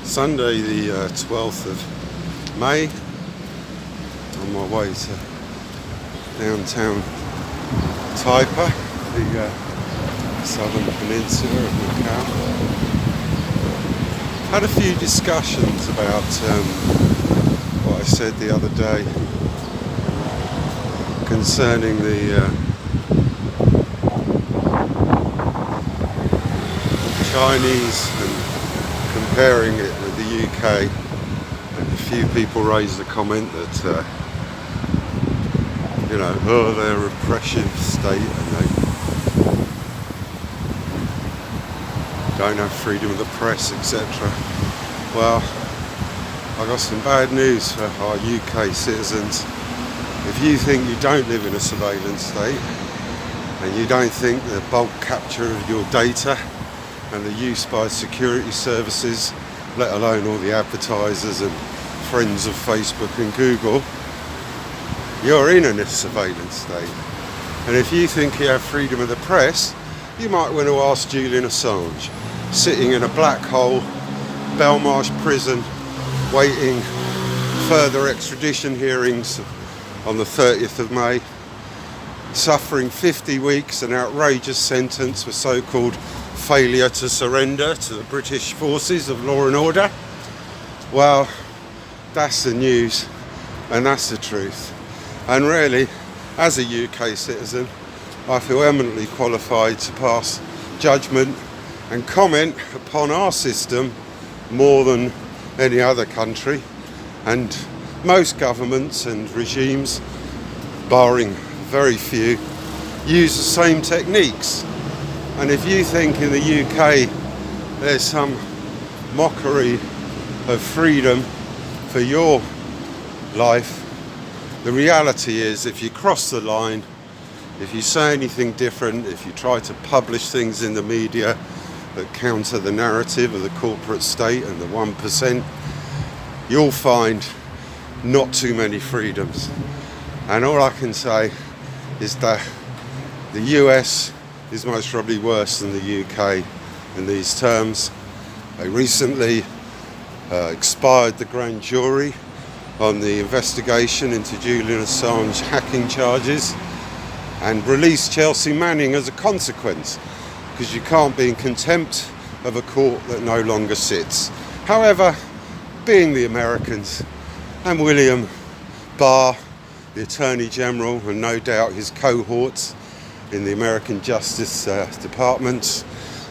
Sunday the 12th of May, on my way to downtown Taipa, the southern peninsula of Macau. Had a few discussions about what I said the other day concerning the Chinese and comparing it with the UK. And a few people raised the comment that they're a repressive state and they don't have freedom of the press, etc. Well, I got some bad news for our UK citizens. If you think you don't live in a surveillance state and you don't think the bulk capture of your data and the use by security services, let alone all the advertisers and friends of Facebook and Google, you're in a surveillance state. And if you think you have freedom of the press, you might want to ask Julian Assange, sitting in a black hole, Belmarsh prison, waiting further extradition hearings on the 30th of May, suffering 50 weeks, an outrageous sentence for so-called failure to surrender to the British forces of law and order. Well, that's the news and that's the truth. And really, as a UK citizen, I feel eminently qualified to pass judgment and comment upon our system more than any other country. And most governments and regimes, barring very few, use the same techniques. And if you think in the UK there's some mockery of freedom for your life, the reality is if you cross the line, if you say anything different, if you try to publish things in the media that counter the narrative of the corporate state and the 1%, you'll find not too many freedoms. And all I can say is that the US is most probably worse than the UK in these terms. They recently expired the grand jury on the investigation into Julian Assange hacking charges and released Chelsea Manning as a consequence, because you can't be in contempt of a court that no longer sits. However, being the Americans and William Barr, the Attorney General, and no doubt his cohorts in the American Justice Department,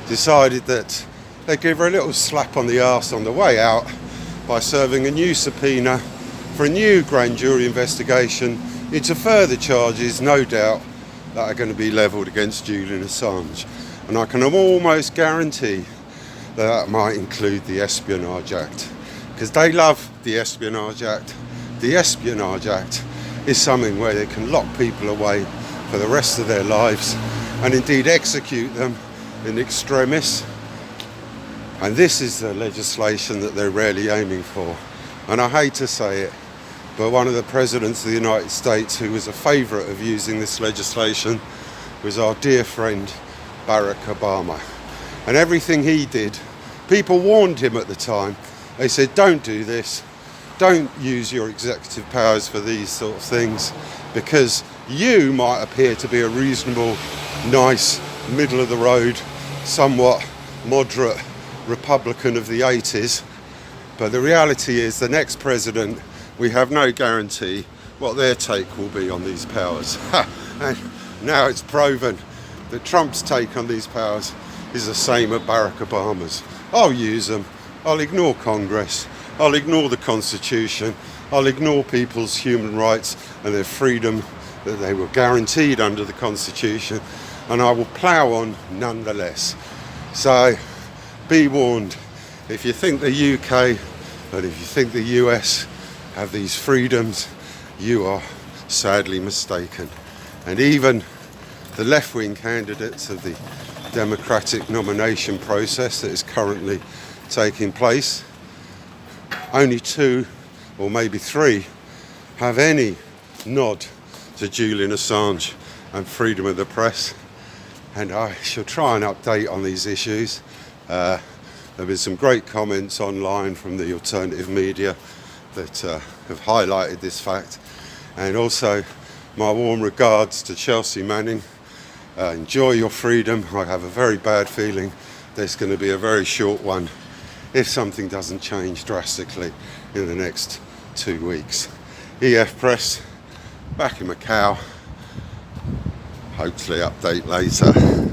decided that they'd give her a little slap on the arse on the way out by serving a new subpoena for a new grand jury investigation into further charges, no doubt, that are going to be levelled against Julian Assange. And I can almost guarantee that might include the Espionage Act, because they love the Espionage Act. The Espionage Act is something where they can lock people away for the rest of their lives and indeed execute them in extremis. And this is the legislation that they're really aiming for. And I hate to say it, but one of the presidents of the United States who was a favourite of using this legislation was our dear friend Barack Obama. And everything he did, people warned him at the time. They said, don't do this, don't use your executive powers for these sort of things, because you might appear to be a reasonable, nice, middle of the road, somewhat moderate Republican of the 80s. But the reality is the next president, we have no guarantee what their take will be on these powers. And now it's proven that Trump's take on these powers is the same as Barack Obama's. I'll use them, I'll ignore Congress, I'll ignore the Constitution, I'll ignore people's human rights and their freedom that they were guaranteed under the Constitution, and I will plough on nonetheless. So be warned, if you think the UK and if you think the US have these freedoms, you are sadly mistaken. And even the left-wing candidates of the Democratic nomination process that is currently taking place, only 2 or maybe 3 have any nod to Julian Assange and freedom of the press. And I shall try and update on these issues There have been some great comments online from the alternative media that have highlighted this fact, and also my warm regards to Chelsea Manning. Enjoy your freedom. I have a very bad feeling there's going to be a very short one if something doesn't change drastically in the next 2 weeks. EF Press, back in Macau. Hopefully update later.